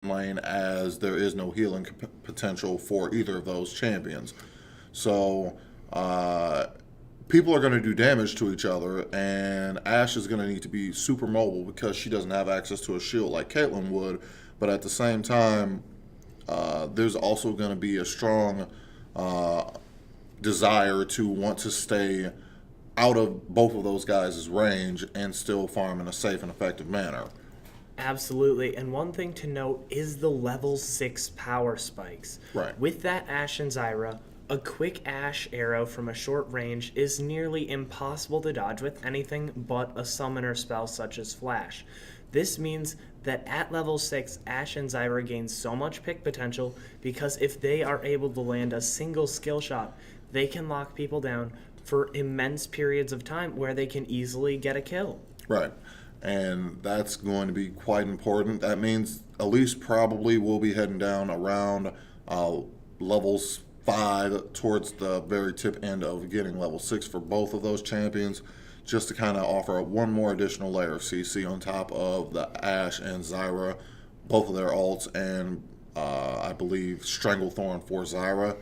lane as there is no healing potential for either of those champions. So people are going to do damage to each other, and Ashe is going to need to be super mobile because she doesn't have access to a shield like Caitlyn would. But at the same time, there's also going to be a strong desire to want to stay out of both of those guys' range and still farm in a safe and effective manner. Absolutely. And one thing to note is the level 6 power spikes. Right. With that Ashe and Zyra, a quick Ashe arrow from a short range is nearly impossible to dodge with anything but a summoner spell such as Flash. This means that at level 6, Ashe and Zyra gain so much pick potential because if they are able to land a single skill shot, they can lock people down for immense periods of time where they can easily get a kill. Right. And that's going to be quite important. That means Elise probably will be heading down around levels 5 towards the very tip end of getting level 6 for both of those champions, just to kind of offer one more additional layer of CC on top of the Ashe and Zyra, both of their ults, and I believe Stranglethorn for Zyra.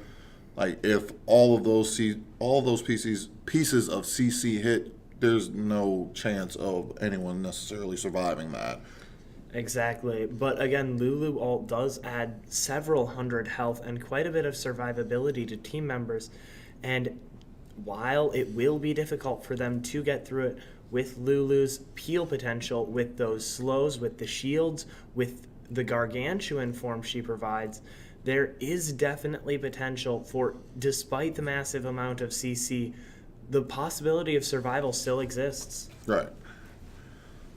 Like if all of those pieces of CC hit, there's no chance of anyone necessarily surviving that. Exactly. But again, Lulu ult does add several hundred health and quite a bit of survivability to team members. And while it will be difficult for them to get through it, with Lulu's peel potential, with those slows, with the shields, with the gargantuan form she provides, there is definitely potential for, despite the massive amount of CC, the possibility of survival still exists. Right.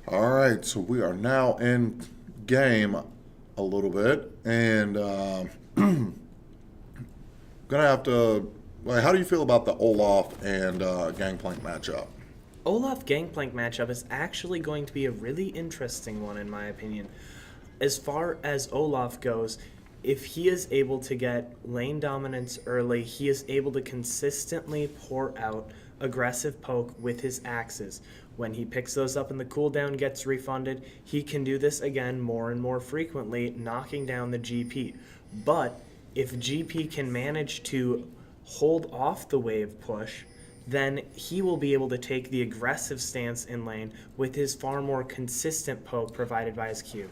All right, so we are now in game a little bit, and gonna have to. Like, how do you feel about the Olaf and Gangplank matchup? Olaf Gangplank matchup is actually going to be a really interesting one, in my opinion. As far as Olaf goes, if he is able to get lane dominance early, he is able to consistently pour out aggressive poke with his axes. When he picks those up and the cooldown gets refunded, he can do this again more and more frequently, knocking down the GP. But if GP can manage to hold off the wave push, then he will be able to take the aggressive stance in lane with his far more consistent poke provided by his Q.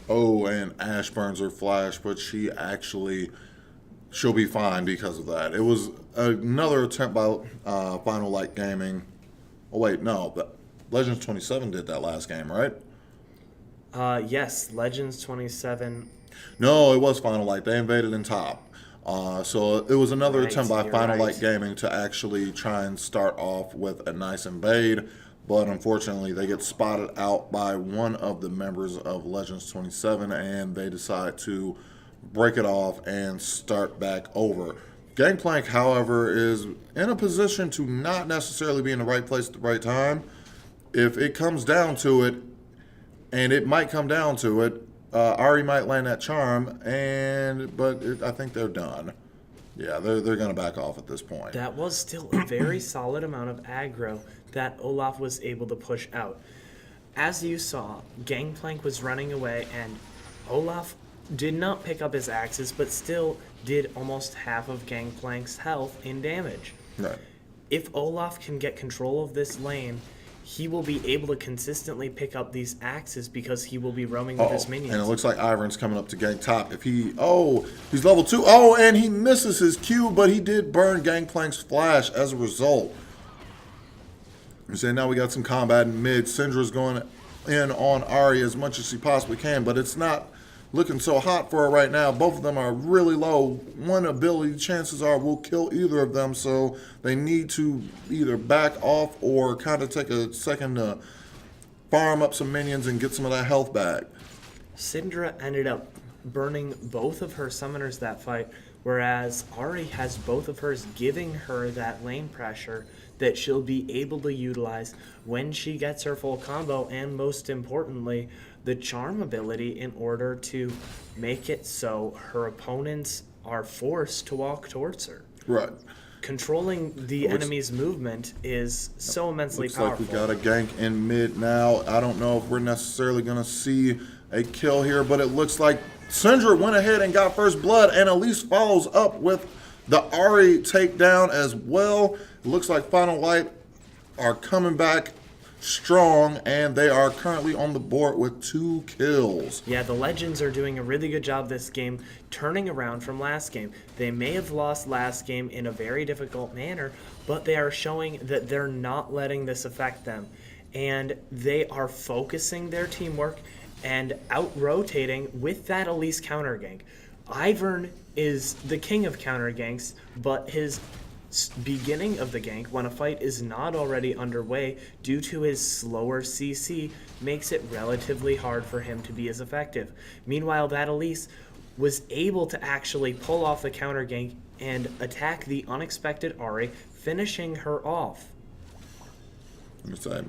Oh, and Ashe burns her flash, but she'll be fine because of that. It was another attempt by Final Light Gaming. Oh wait, no, Legends 27 did that last game, right? Yes, Legends 27. No, it was Final Light. They invaded in top. So it was another Right, attempt by you're Final right. Light Gaming to actually try and start off with a nice invade, but unfortunately they get spotted out by one of the members of Legends 27, and they decide to break it off and start back over. Gangplank, however, is in a position to not necessarily be in the right place at the right time. If it comes down to it, and it might come down to it, Ari might land that charm, I think they're done. Yeah, they're going to back off at this point. That was still a very solid amount of aggro that Olaf was able to push out. As you saw, Gangplank was running away, and Olaf did not pick up his axes, but still did almost half of Gangplank's health in damage. Right. If Olaf can get control of this lane, he will be able to consistently pick up these axes because he will be roaming with his minions. And it looks like Iron's coming up to gank top. He's level 2. Oh, and he misses his Q, but he did burn Gangplank's flash as a result. So now we got some combat in mid. Syndra's going in on Ari as much as she possibly can, but it's not looking so hot for her right now. Both of them are really low. One ability, chances are, will kill either of them, so they need to either back off or kind of take a second to farm up some minions and get some of that health back. Syndra ended up burning both of her summoners that fight, whereas Ari has both of hers, giving her that lane pressure that she'll be able to utilize when she gets her full combo, and most importantly, the charm ability in order to make it so her opponents are forced to walk towards her. Right. Controlling the enemy's movement is so immensely Looks powerful. like we got a gank in mid now. I don't know if we're necessarily going to see a kill here, but it looks like Syndra went ahead and got first blood, and Elise follows up with the Ahri takedown as well. It looks like Final Light are coming back strong, and they are currently on the board with 2 kills. Yeah, the Legends are doing a really good job this game, turning around from last game. They may have lost last game in a very difficult manner, but they are showing that they're not letting this affect them. And they are focusing their teamwork and out-rotating with that Elise counter gank. Ivern is the king of counter ganks, but his beginning of the gank, when a fight is not already underway due to his slower CC, makes it relatively hard for him to be as effective. Meanwhile, that Elise was able to actually pull off the counter gank and attack the unexpected Ahri, finishing her off. Let me say,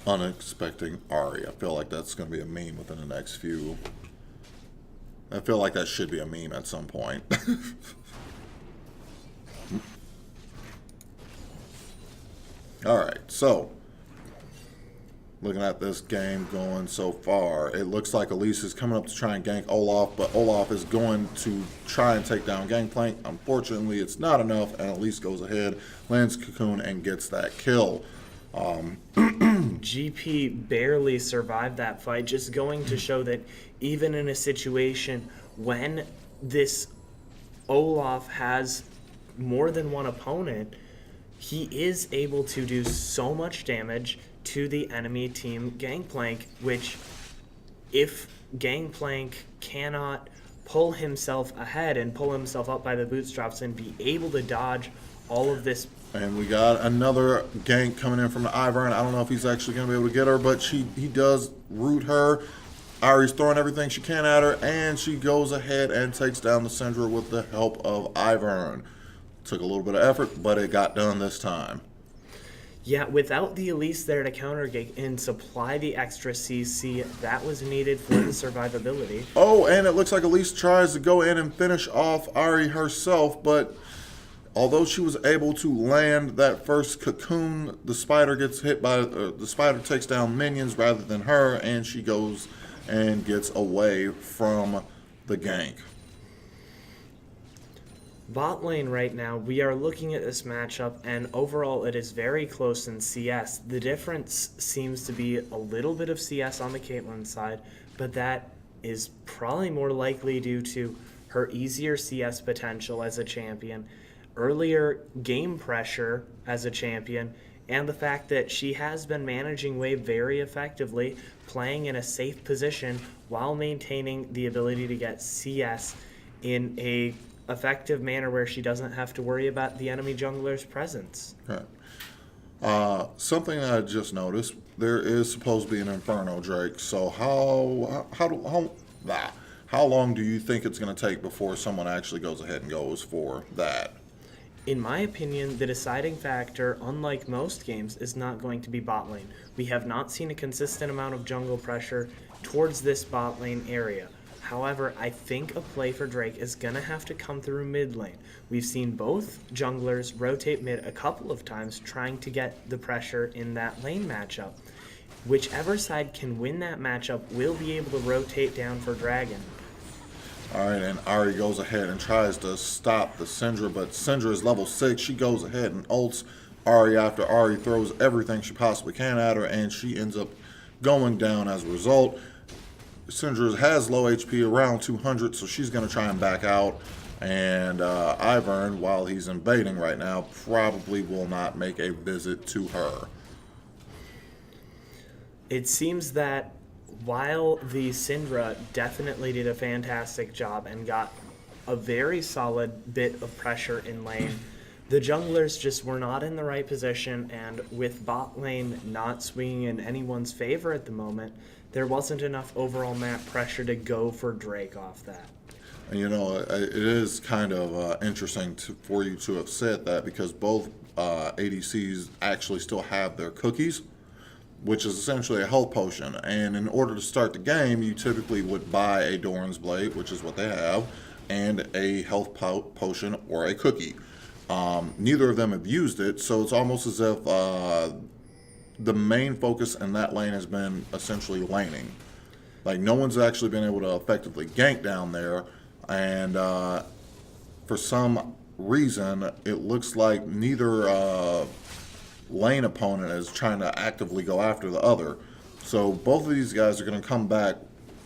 unexpected Ahri. I feel like that's going to be a meme within the next few. I feel like that should be a meme at some point. All right, so looking at this game going so far, it looks like Elise is coming up to try and gank Olaf, but Olaf is going to try and take down Gangplank. Unfortunately, it's not enough, and Elise goes ahead, lands Cocoon, and gets that kill. GP barely survived that fight, just going to show that even in a situation when this Olaf has more than one opponent, he is able to do so much damage to the enemy team Gangplank, which if Gangplank cannot pull himself ahead and pull himself up by the bootstraps and be able to dodge all of this. And we got another gank coming in from the Ivern. I don't know if he's actually going to be able to get her, but he does root her. Ahri's throwing everything she can at her, and she goes ahead and takes down the Syndra with the help of Ivern. Took a little bit of effort, but it got done this time. Yeah, without the Elise there to counter gank and supply the extra CC that was needed for the survivability. Oh, and it looks like Elise tries to go in and finish off Ahri herself, but although she was able to land that first cocoon, the spider gets hit by, the spider takes down minions rather than her, and she goes and gets away from the gank. Bot lane right now, we are looking at this matchup, and overall it is very close in CS. The difference seems to be a little bit of CS on the Caitlyn side, but that is probably more likely due to her easier CS potential as a champion, earlier game pressure as a champion, and the fact that she has been managing wave very effectively, playing in a safe position while maintaining the ability to get CS in a effective manner where she doesn't have to worry about the enemy jungler's presence. Right. Something I just noticed, there is supposed to be an Inferno Drake, so how long do you think it's going to take before someone actually goes ahead and goes for that? In my opinion, the deciding factor, unlike most games, is not going to be bot lane. We have not seen a consistent amount of jungle pressure towards this bot lane area. However, I think a play for Drake is going to have to come through mid lane. We've seen both junglers rotate mid a couple of times trying to get the pressure in that lane matchup. Whichever side can win that matchup will be able to rotate down for Dragon. Alright, and Ahri goes ahead and tries to stop the Syndra, but Syndra is level 6. She goes ahead and ults Ahri after Ahri throws everything she possibly can at her, and she ends up going down as a result. Syndra has low HP, around 200, so she's going to try and back out. And Ivern, while he's invading right now, probably will not make a visit to her. It seems that while the Syndra definitely did a fantastic job and got a very solid bit of pressure in lane, the junglers just were not in the right position, and with bot lane not swinging in anyone's favor at the moment, there wasn't enough overall map pressure to go for Drake off that. And you know, it is kind of interesting for you to have said that, because both ADCs actually still have their cookies, which is essentially a health potion. And in order to start the game, you typically would buy a Doran's Blade, which is what they have, and a health potion or a cookie. Neither of them have used it, so it's almost as if the main focus in that lane has been essentially laning. Like, no one's actually been able to effectively gank down there, and for some reason, it looks like neither lane opponent is trying to actively go after the other. So both of these guys are going to come back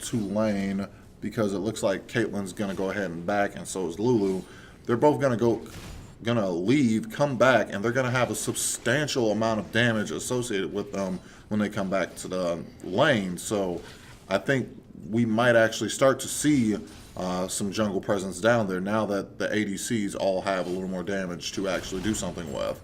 to lane because it looks like Caitlyn's going to go ahead and back, and so is Lulu. They're both going to leave, come back, and they're going to have a substantial amount of damage associated with them when they come back to the lane. So I think we might actually start to see some jungle presence down there now that the ADCs all have a little more damage to actually do something with.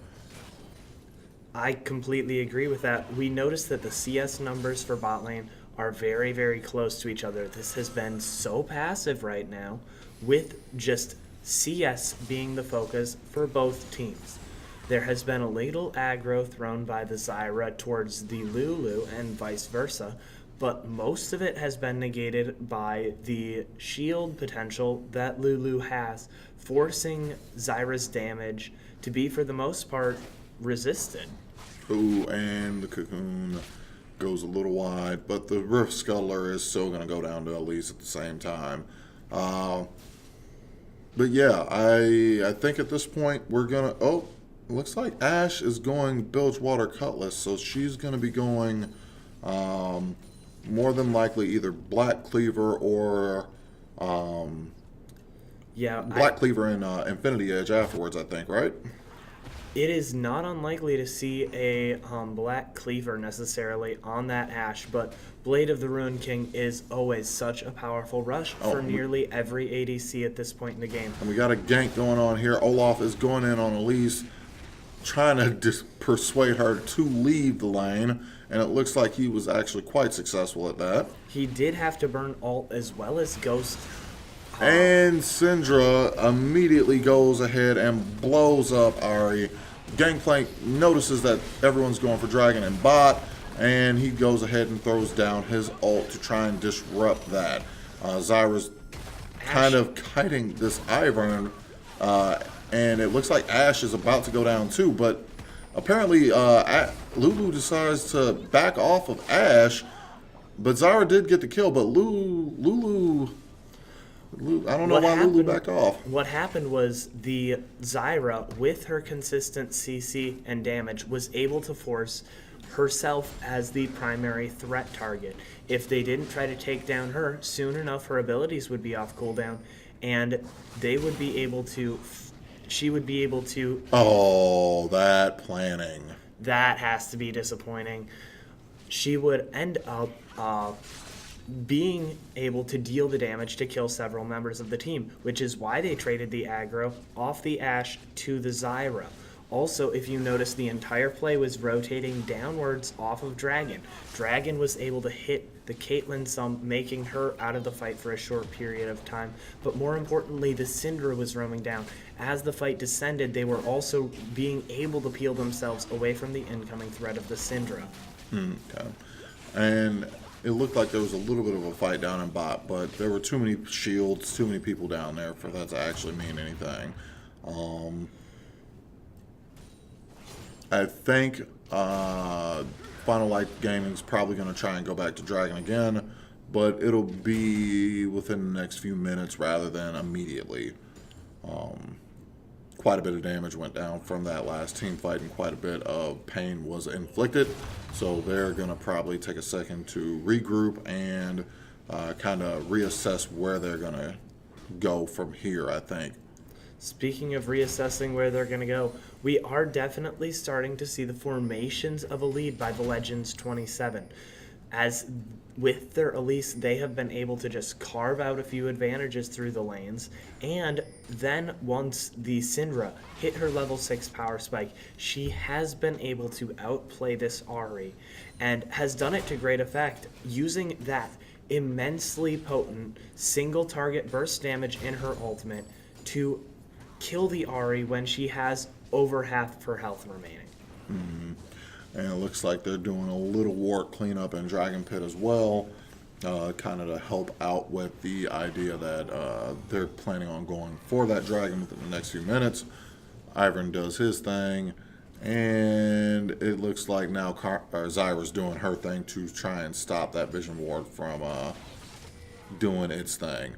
I completely agree with that. We noticed that the CS numbers for bot lane are very, very close to each other. This has been so passive right now, with just CS being the focus for both teams. There has been a little aggro thrown by the Zyra towards the Lulu and vice versa, but most of it has been negated by the shield potential that Lulu has, forcing Zyra's damage to be, for the most part, resisted. Ooh, and the cocoon goes a little wide, but the Rift Scuttler is still going to go down to at least at the same time. But yeah, I think at this point we're going to... Oh, it looks like Ashe is going Bilgewater Cutlass, so she's going to be going more than likely either Black Cleaver or... Black Cleaver and Infinity Edge afterwards, I think, right? It is not unlikely to see a Black Cleaver necessarily on that Ashe, but Blade of the Ruined King is always such a powerful rush for nearly every ADC at this point in the game. And we got a gank going on here. Olaf is going in on Elise, trying to persuade her to leave the lane, and it looks like he was actually quite successful at that. He did have to burn ult as well as Ghost. And Syndra immediately goes ahead and blows up Ahri. Gangplank notices that everyone's going for Dragon and bot, and he goes ahead and throws down his ult to try and disrupt that. Zyra's kind of kiting this Ivern, and it looks like Ashe is about to go down too, but apparently Lulu decides to back off of Ashe, but Zyra did get the kill, but Lulu I don't know why Lulu backed off. What happened was the Zyra, with her consistent CC and damage, was able to force herself as the primary threat target. If they didn't try to take down her, soon enough her abilities would be off cooldown, and they would be able to... She would be able to... Oh, that planning. That has to be disappointing. She would end up... being able to deal the damage to kill several members of the team, which is why they traded the aggro off the Ashe to the Zyra. Also, if you notice, the entire play was rotating downwards off of Dragon. Dragon was able to hit the Caitlyn some, making her out of the fight for a short period of time. But more importantly, the Syndra was roaming down. As the fight descended, they were also being able to peel themselves away from the incoming threat of the Syndra. Okay. And it looked like there was a little bit of a fight down in bot, but there were too many shields, too many people down there for that to actually mean anything. I think Final Light Gaming's probably going to try and go back to Dragon again, but it'll be within the next few minutes rather than immediately. Quite a bit of damage went down from that last team fight, and quite a bit of pain was inflicted. So they're going to probably take a second to regroup and kind of reassess where they're going to go from here, I think. Speaking of reassessing where they're going to go, we are definitely starting to see the formations of a lead by the Legends 27. As with their Elise, they have been able to just carve out a few advantages through the lanes, and then once the Syndra hit her level 6 power spike, she has been able to outplay this Ahri, and has done it to great effect, using that immensely potent single target burst damage in her ultimate to kill the Ahri when she has over half of her health remaining. Mm-hmm. And it looks like they're doing a little ward cleanup in Dragon Pit as well, kind of to help out with the idea that they're planning on going for that dragon within the next few minutes. Ivern does his thing. And it looks like now Zyra's doing her thing to try and stop that Vision Ward from doing its thing.